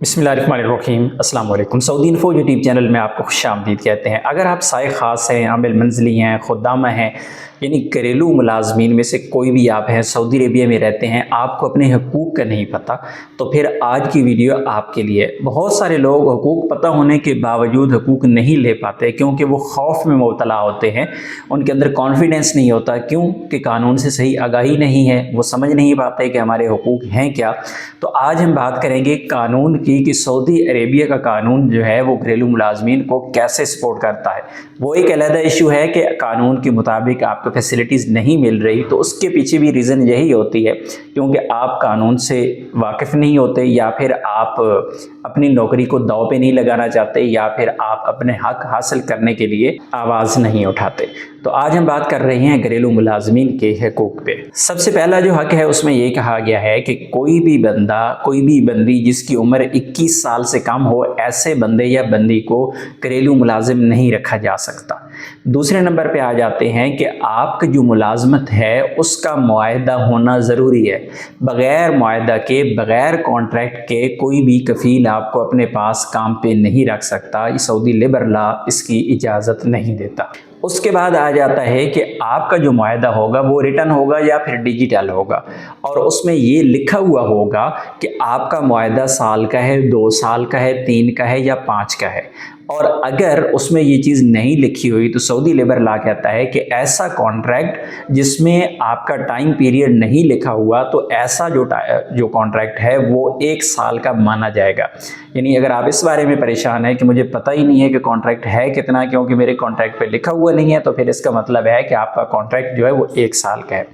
बिस्मिल्लाहिर्रहमानिर्रहीम। अस्सलाम वालेकुम। सऊदी इन्फो यूट्यूब चैनल में आपको खुश आमदीद कहते हैं। अगर आप साए ख़ास हैं, आमिल मंजली हैं, खुदामा हैं, यानी घरेलू मुलाजमीन में से कोई भी आप हैं, सऊदी अरेबिया में रहते हैं, आपको अपने हकूक़ का नहीं पता, तो फिर आज की वीडियो आपके लिए। बहुत सारे लोग हकूक़ पता होने के बावजूद हकूक़ नहीं ले पाते क्योंकि वो खौफ में मुबतला होते हैं, उनके अंदर कॉन्फिडेंस नहीं होता। क्यों कि कानून से सही आगाही नहीं है, वो समझ नहीं पाते कि हमारे हकूक़ हैं क्या। तो आज हम बात करेंगे कानून की कि सऊदी अरेबिया का कानून जो है वो घरेलू मुलाजमीन को कैसे सपोर्ट करता है। वो एक अलग इशू है कि कानून के मुताबिक आपको फैसिलिटीज़ नहीं मिल रही, तो उसके पीछे भी रीज़न यही होती है क्योंकि आप कानून से वाकिफ़ नहीं होते, या फिर आप अपनी नौकरी को दाव पे नहीं लगाना चाहते, या फिर आप अपने हक हासिल करने के लिए आवाज़ नहीं उठाते। तो आज हम बात कर रहे हैं घरेलू मुलाजमीन के हकूक़ पे। सबसे पहला जो हक है उसमें ये कहा गया है कि कोई भी बंदा, कोई भी बंदी जिसकी उम्र 21 साल से कम हो, ऐसे बंदे या बंदी को घरेलू मुलाजिम नहीं रखा जा सकता। दूसरे नंबर पे आ जाते हैं कि आपकी जो मुलाजमत है उसका मुआहदा होना ज़रूरी है। बग़ैर मुआहदा के, बग़ैर कॉन्ट्रैक्ट के कोई भी कफ़ील आपको अपने पास काम पे नहीं रख सकता। सऊदी लेबर लॉ इसकी इजाज़त नहीं देता। उसके बाद आ जाता है कि आपका जो मुआहदा होगा वो रिटन होगा या फिर डिजिटल होगा, और उसमें ये लिखा हुआ होगा कि आपका मुआहदा साल का है, 2 साल का है, 3 का है या 5 का है। और अगर उसमें ये चीज़ नहीं लिखी हुई तो सऊदी लेबर लॉ कहता है कि ऐसा कॉन्ट्रैक्ट जिसमें आपका टाइम पीरियड नहीं लिखा हुआ, तो ऐसा जो कॉन्ट्रैक्ट है वो 1 साल का माना जाएगा। यानी अगर आप इस बारे में परेशान हैं कि मुझे पता ही नहीं है कि कॉन्ट्रैक्ट है कितना क्योंकि मेरे कॉन्ट्रैक्ट पे लिखा हुआ नहीं है, तो फिर इसका मतलब है कि आपका कॉन्ट्रैक्ट जो है वो 1 साल का है।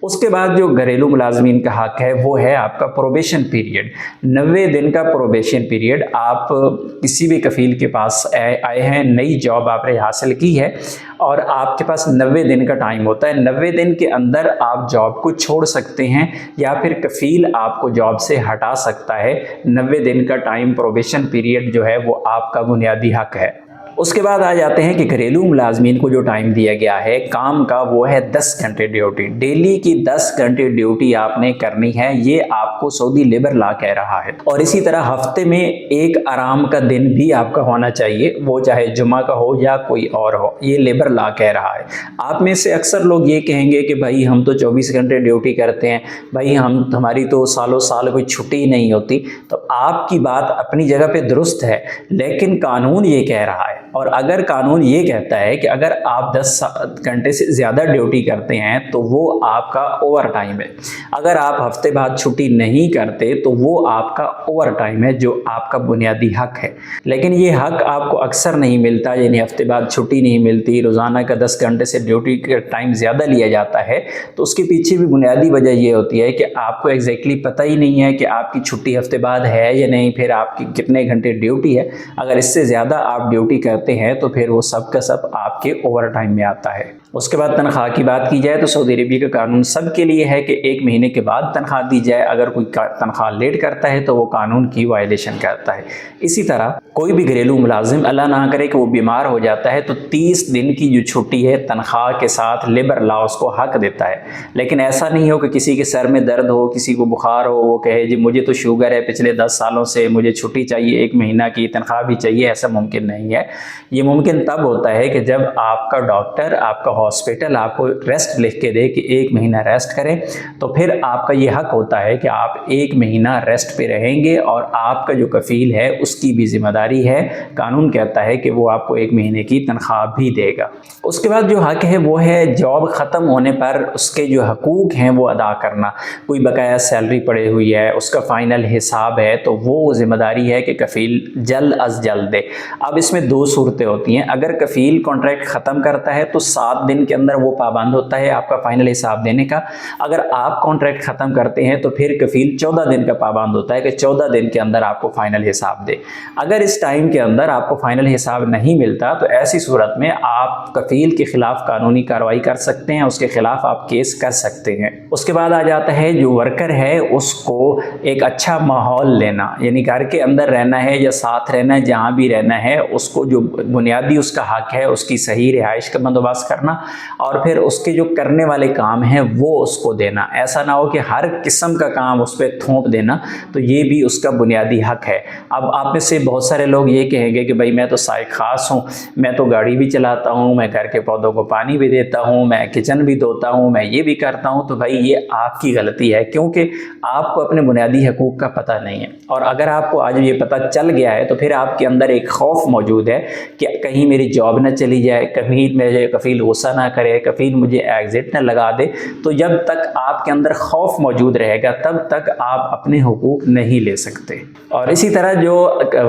उसके बाद जो घरेलू मुलाजमीन का हक है वो है आपका प्रोबेशन पीरियड। 90 दिन का प्रोबेशन पीरियड। आप किसी भी कफ़ील के पास आए हैं, नई जॉब आपने हासिल की है और आपके पास 90 दिन का टाइम होता है। 90 दिन के अंदर आप जॉब को छोड़ सकते हैं या फिर कफ़ील आपको जॉब से हटा सकता है। 90 दिन का टाइम प्रोबेशन पीरियड जो है वो आपका बुनियादी हक है। उसके बाद आ जाते हैं कि घरेलू मुलाजमीन को जो टाइम दिया गया है काम का वो है 10 घंटे ड्यूटी। डेली की 10 घंटे ड्यूटी आपने करनी है, ये आपको सऊदी लेबर लॉ कह रहा है। और इसी तरह हफ्ते में एक आराम का दिन भी आपका होना चाहिए, वो चाहे जुमा का हो या कोई और हो, ये लेबर लॉ कह रहा है। आप में से अक्सर लोग ये कहेंगे कि भाई हम तो 24 घंटे ड्यूटी करते हैं, भाई हमारी तो सालों साल कोई छुट्टी ही नहीं होती। तो आपकी बात अपनी जगह पे दुरुस्त है, लेकिन कानून ये कह रहा है, और अगर कानून ये कहता है कि अगर आप 10 घंटे से ज़्यादा ड्यूटी करते हैं तो वो आपका ओवर टाइम है। अगर आप हफ्ते बाद छुट्टी नहीं करते तो वो आपका ओवर टाइम है, जो आपका बुनियादी हक है। लेकिन ये हक आपको अक्सर नहीं मिलता, यानी हफ्ते बाद छुट्टी नहीं मिलती, रोज़ाना का 10 घंटे से ड्यूटी का टाइम ज़्यादा लिया जाता है। तो उसके पीछे भी बुनियादी वजह ये होती है कि आपको एग्जैक्टली पता ही नहीं है कि आपकी छुट्टी हफ्ते बाद है या नहीं, फिर आपकी कितने घंटे ड्यूटी है। अगर इससे ज़्यादा आप ड्यूटी करते हैं तो फिर वो सब का सब आपके ओवर टाइम में आता है। उसके बाद तनख्वाह की बात की जाए तो सऊदी अरेबिया का कानून सब के लिए है कि 1 महीने के बाद तनख्वाह दी जाए। अगर कोई तनख्वाह लेट करता है तो वो कानून की वायलेशन करता है। इसी तरह कोई भी घरेलू मुलाजिम, अल्लाह ना करे कि वो बीमार हो जाता है, तो 30 दिन की जो छुट्टी है तनख्वाह के साथ लेबर लॉ उसको हक देता है। लेकिन ऐसा नहीं हो कि किसी के सर में दर्द हो, किसी को बुखार हो, वो कहे जी मुझे तो शुगर है, पिछले 10 सालों से मुझे छुट्टी चाहिए, 1 महीना की तनख्वाह भी चाहिए। ऐसा मुमकिन नहीं है। ये मुमकिन तब होता है कि जब आपका डॉक्टर, आपका हॉस्पिटल आपको रेस्ट लिख के दे कि 1 महीना रेस्ट करें, तो फिर आपका ये हक होता है कि आप 1 महीना रेस्ट पे रहेंगे और आपका जो कफ़ील है उसकी भी जिम्मेदारी है। कानून कहता है कि वो आपको 1 महीने की तनख्वाह भी देगा। उसके बाद जो हक है वो है जॉब ख़त्म होने पर उसके जो हकूक़ हैं वो अदा करना। कोई बकाया सैलरी पड़ी हुई है, उसका फ़ाइनल हिसाब है, तो वो ज़िम्मेदारी है कि कफ़ील जल्द अज जल्द दे। अब इसमें 2 सूरतें होती हैं। अगर कफ़ील कॉन्ट्रैक्ट ख़त्म करता है तो 7 दिन के अंदर वो पाबंद होता है आपका फ़ाइनल हिसाब देने का। अगर आप कॉन्ट्रैक्ट ख़त्म करते हैं तो फिर कफ़ील 14 दिन का पाबंद होता है कि 14 दिन के अंदर आपको फ़ाइनल हिसाब दे। अगर इस टाइम के अंदर आपको फ़ाइनल हिसाब नहीं मिलता तो ऐसी सूरत में आप कफ़ील के ख़िलाफ़ कानूनी कार्रवाई कर सकते हैं, उसके ख़िलाफ़ आप केस कर सकते हैं। उसके बाद आ जाता है जो वर्कर है उसको एक अच्छा माहौल लेना, यानी घर के अंदर रहना है या साथ रहना है, जहाँ भी रहना है उसको जो बुनियादी उसका हक है उसकी सही रिहाइश का बंदोबस्त करना। کرنا اور پھر اس کے جو کرنے والے کام ہیں وہ اس کو دینا. ایسا نہ ہو کہ ہر قسم کا کام اس پہ تھوپ دینا, تو یہ بھی اس کا بنیادی حق ہے. اب آپ میں سے بہت سارے لوگ یہ کہیں گے کہ بھائی میں تو سائق خاص ہوں, میں تو گاڑی بھی چلاتا ہوں, میں گھر کے پودوں کو پانی بھی دیتا ہوں, میں کچن بھی دھوتا ہوں, میں یہ بھی کرتا ہوں. تو بھائی یہ آپ کی غلطی ہے, کیونکہ آپ کو اپنے بنیادی حقوق کا پتہ نہیں ہے. اور اگر آپ کو آج یہ پتہ چل گیا ہے تو پھر آپ کے اندر ایک خوف موجود ہے کہ کہیں میری جاب نہ چلی جائے, کہیں میرے کفیل غصہ نہ کرے, کفیل مجھے ایگزٹ نہ لگا دے. تو جب تک آپ کے اندر خوف موجود رہے گا تب تک آپ اپنے حقوق نہیں لے سکتے. اور اسی طرح جو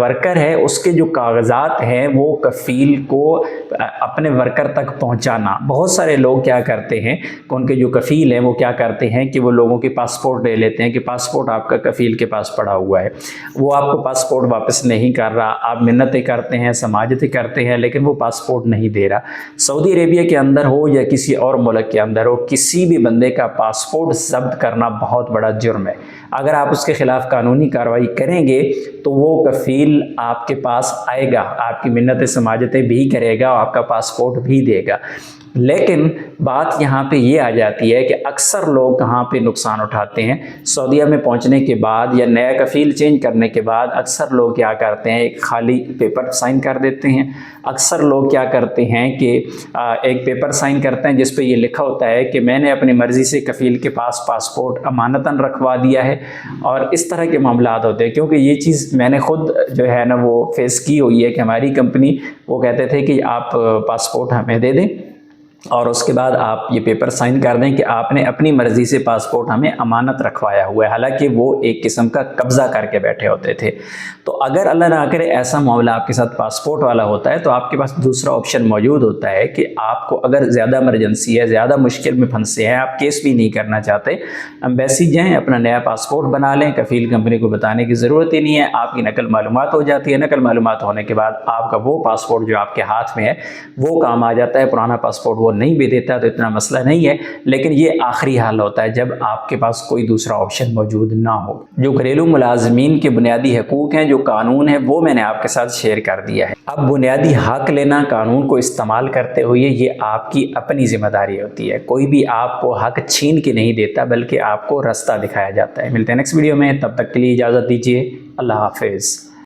ورکر ہے اس کے جو کاغذات ہیں وہ کفیل کو اپنے ورکر تک پہنچانا. بہت سارے لوگ کیا کرتے ہیں کہ ان کے جو کفیل ہیں وہ کیا کرتے ہیں کہ وہ لوگوں کی پاسپورٹ لے لیتے ہیں کہ پاسپورٹ آپ کا کفیل کے پاس پڑا ہوا ہے, وہ آپ کو پاسپورٹ واپس نہیں کر رہا. آپ منتیں کرتے ہیں, سماجتیں کرتے ہیں, لیکن وہ پاسپورٹ نہیں دے رہا. سعودی عربیہ کے اندر ہو یا کسی اور ملک کے اندر ہو, کسی بھی بندے کا پاسپورٹ ضبط کرنا بہت بڑا جرم ہے. اگر آپ اس کے خلاف قانونی کارروائی کریں گے تو وہ کفیل آپ کے پاس آئے گا, آپ کی منتیں سماجتیں بھی کرے گا, آپ کا پاسپورٹ بھی دے گا. لیکن بات یہاں پہ یہ آ جاتی ہے کہ اکثر لوگ کہاں پہ نقصان اٹھاتے ہیں. سعودیہ میں پہنچنے کے بعد یا نیا کفیل چینج کرنے کے بعد اکثر لوگ کیا کرتے ہیں, ایک خالی پیپر سائن کر دیتے ہیں. اکثر لوگ کیا کرتے ہیں کہ ایک پیپر سائن کرتے ہیں جس پہ یہ لکھا ہوتا ہے کہ میں نے اپنی مرضی سے کفیل کے پاس پاسپورٹ امانتاً رکھوا دیا ہے, اور اس طرح کے معاملات ہوتے ہیں. کیونکہ یہ چیز میں نے خود جو ہے نا وہ فیس کی ہوئی ہے کہ ہماری کمپنی وہ کہتے تھے کہ آپ پاسپورٹ ہمیں دے دیں اور اس کے بعد آپ یہ پیپر سائن کر دیں کہ آپ نے اپنی مرضی سے پاسپورٹ ہمیں امانت رکھوایا ہوا ہے, حالانکہ وہ ایک قسم کا قبضہ کر کے بیٹھے ہوتے تھے. تو اگر اللہ نہ کرے ایسا معاملہ آپ کے ساتھ پاسپورٹ والا ہوتا ہے تو آپ کے پاس دوسرا آپشن موجود ہوتا ہے کہ آپ کو اگر زیادہ ایمرجنسی ہے, زیادہ مشکل میں پھنسے ہیں, آپ کیس بھی نہیں کرنا چاہتے, ایمبیسی جائیں, اپنا نیا پاسپورٹ بنا لیں, کفیل کمپنی کو بتانے کی ضرورت ہی نہیں ہے, آپ کی نقل معلومات ہو جاتی ہے. نقل معلومات ہونے کے بعد آپ کا وہ پاسپورٹ جو آپ کے ہاتھ میں ہے وہ کام آ جاتا ہے. پرانا پاسپورٹ وہ نہیں بھی دیتا تو اتنا مسئلہ نہیں ہے, لیکن یہ آخری حال ہوتا ہے جب آپ کے پاس کوئی دوسرا آپشن موجود نہ ہو. جو گھریلو ملازمین کے بنیادی حقوق ہیں, جو قانون ہے, وہ میں نے آپ کے ساتھ شیئر کر دیا ہے. اب بنیادی حق لینا قانون کو استعمال کرتے ہوئے یہ آپ کی اپنی ذمہ داری ہوتی ہے. کوئی بھی آپ کو حق چھین کے نہیں دیتا بلکہ آپ کو راستہ دکھایا جاتا ہے. ملتے ہیں نیکسٹ ویڈیو میں, تب تک کے لیے اجازت دیجیے. اللہ حافظ.